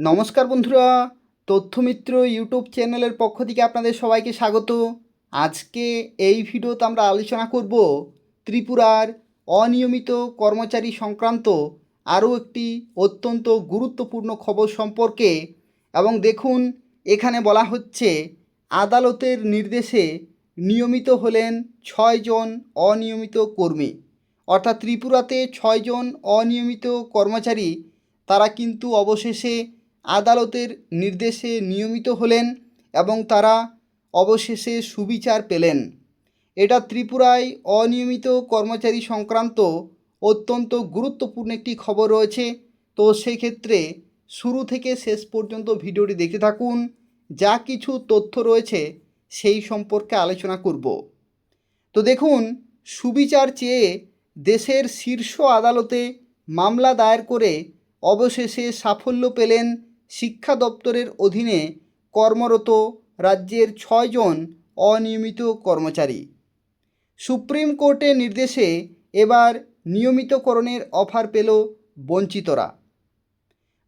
নমস্কার বন্ধুরা, তথ্যমিত্র ইউটিউব চ্যানেলের পক্ষ থেকে আপনাদের সবাইকে স্বাগত। আজকে এই ভিডিওতে আমরা আলোচনা করব ত্রিপুরার অনিয়মিত কর্মচারী সংক্রান্ত আরও একটি অত্যন্ত গুরুত্বপূর্ণ খবর সম্পর্কে। এবং দেখুন, এখানে বলা হচ্ছে আদালতের নির্দেশে নিয়মিত হলেন 6 জন অনিয়মিত কর্মী। অর্থাৎ ত্রিপুরাতে 6 জন অনিয়মিত কর্মচারী তারা কিন্তু অবশেষে আদালতের নির্দেশে নিয়মিত হলেন এবং তারা অবশেষে সুবিচার পেলেন। এটা ত্রিপুরায় অনিয়মিত কর্মচারী সংক্রান্ত অত্যন্ত গুরুত্বপূর্ণ একটি খবর রয়েছে। তো সেই ক্ষেত্রে শুরু থেকে শেষ পর্যন্ত ভিডিওটি দেখতে থাকুন। যা কিছু তথ্য রয়েছে সেই সম্পর্কে আলোচনা করব। তো দেখুন, সুবিচার চেয়ে দেশের শীর্ষ আদালতে মামলা দায়ের করে অবশেষে সাফল্য পেলেন শিক্ষা দপ্তরের অধীনে কর্মরত রাজ্যের 6 জন অনিয়মিত কর্মচারী। সুপ্রিম কোর্টের নির্দেশে এবার নিয়মিতকরণের অফার পেল বঞ্চিতরা।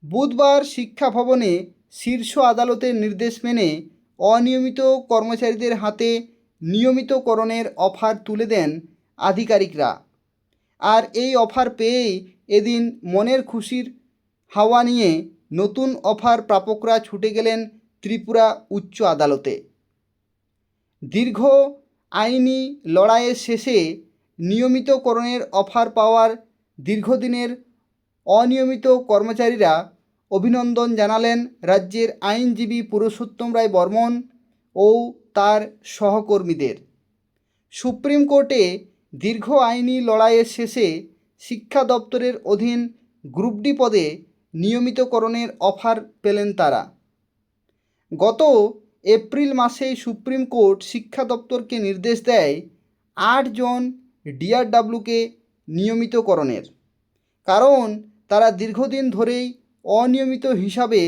বুধবার শিক্ষা ভবনে শীর্ষ আদালতের নির্দেশ মেনে অনিয়মিত কর্মচারীদের হাতে নিয়মিতকরণের অফার তুলে দেন আধিকারিকরা। আর এই অফার পেয়েই এদিন মনের খুশির হাওয়া নিয়ে নতুন অফার প্রাপকরা ছুটে গেলেন ত্রিপুরা উচ্চ আদালতে। দীর্ঘ আইনি লড়াইয়ের শেষে নিয়মিতকরণের অফার পাওয়ার দীর্ঘদিনের অনিয়মিত কর্মচারীরা অভিনন্দন জানালেন রাজ্যের আইনজীবী পুরুষোত্তম রায় বর্মন ও তার সহকর্মীদের। সুপ্রিম কোর্টে দীর্ঘ আইনি লড়াইয়ের শেষে শিক্ষা দপ্তরের অধীন গ্রুপ ডি পদে নিয়মিতকরণের অফার পেলেন তারা। গত এপ্রিল মাসে সুপ্রিম কোর্ট শিক্ষা দপ্তরকে নির্দেশ দেয় 8 জন ডিআরডব্লিউকে নিয়মিতকরণের, কারণ তারা দীর্ঘদিন ধরেই অনিয়মিত হিসাবে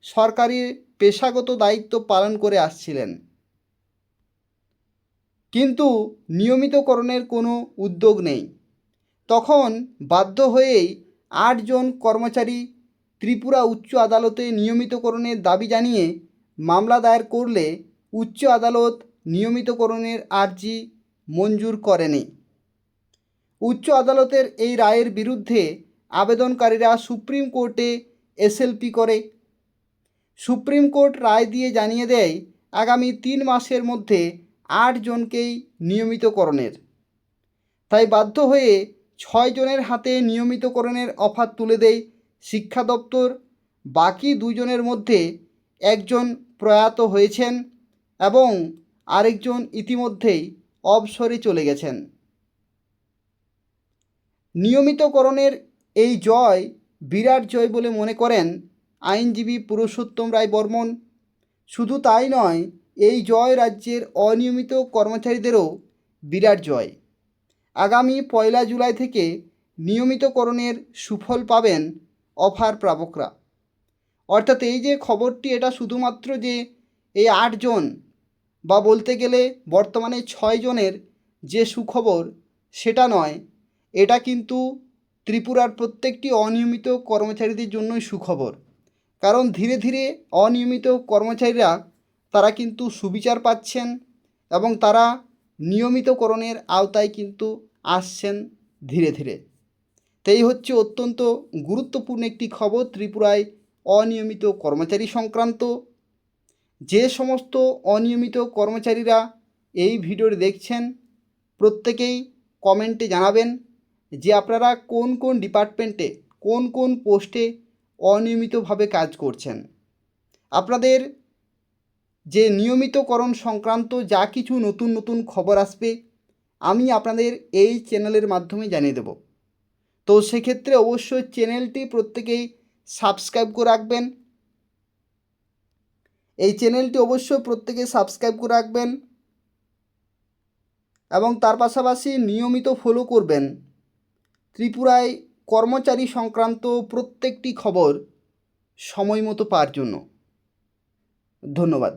সরকারি পেশাগত দায়িত্ব পালন করে আসছিলেন, কিন্তু নিয়মিতকরণের কোনো উদ্যোগ নেই। তখন বাধ্য হয়েই 8 জন কর্মচারী ত্রিপুরা উচ্চ আদালতে নিয়মিতকরণের দাবি জানিয়ে মামলা দায়ের করলে উচ্চ আদালত নিয়মিতকরণের আর্জি মঞ্জুর করেনি। উচ্চ আদালতের এই রায়ের বিরুদ্ধে আবেদনকারীরা সুপ্রিম কোর্টে এসএলপি করে। সুপ্রিম কোর্ট রায় দিয়ে জানিয়ে দেয় আগামী 3 মাসের মধ্যে 8 জনকেই নিয়মিতকরণের। তাই বাধ্য হয়ে 6 জনের হাতে নিয়মিতকরণের অফার তুলে দেয় শিক্ষা দপ্তর। বাকি 2 জনের মধ্যে একজন প্রয়াত হয়েছেন এবং আরেকজন ইতিমধ্যেই অবসরে চলে গেছেন। নিয়মিতকরণের এই জয় বিরাট জয় বলে মনে করেন আইনজীবী পুরুষোত্তম রায় বর্মন। শুধু তাই নয়, এই জয় রাজ্যের অনিয়মিত কর্মচারীদেরও বিরাট জয়। আগামী 1 জুলাই থেকে নিয়মিতকরণের সুফল পাবেন অফার প্রাপকরা। অর্থাৎ এই যে খবরটি, এটা শুধুমাত্র যে এই 8 জন বা বলতে গেলে বর্তমানে 6 জনের যে সুখবর সেটা নয়, এটা কিন্তু ত্রিপুরার প্রত্যেকটি অনিয়মিত কর্মচারীদের জন্যই সুখবর। কারণ ধীরে ধীরে অনিয়মিত কর্মচারীরা তারা কিন্তু সুবিচার পাচ্ছেন এবং তারা নিয়মিতকরণের আওতায় কিন্তু আসছেন ধীরে ধীরে। তাই হচ্ছে অত্যন্ত গুরুত্বপূর্ণ একটি খবর ত্রিপুরায় অনিয়মিত কর্মচারী সংক্রান্ত। যে সমস্ত অনিয়মিত কর্মচারীরা এই ভিডিওটি দেখছেন, প্রত্যেকেই কমেন্টে জানাবেন যে আপনারা কোন কোন ডিপার্টমেন্টে কোন কোন পোস্টে অনিয়মিতভাবে কাজ করছেন। আপনাদের যে নিয়মিতকরণ সংক্রান্ত যা কিছু নতুন নতুন খবর আসবে আমি আপনাদের এই চ্যানেলের মাধ্যমে জানিয়ে দেব। তো সেক্ষেত্রে অবশ্যই চ্যানেলটি প্রত্যেকেই সাবস্ক্রাইব করে রাখবেন। এই চ্যানেলটি অবশ্যই প্রত্যেকে সাবস্ক্রাইব করে রাখবেন এবং তার পাশাপাশি নিয়মিত ফলো করবেন ত্রিপুরায় কর্মচারী সংক্রান্ত প্রত্যেকটি খবর সময় মতো পাওয়ার জন্য। ধন্যবাদ।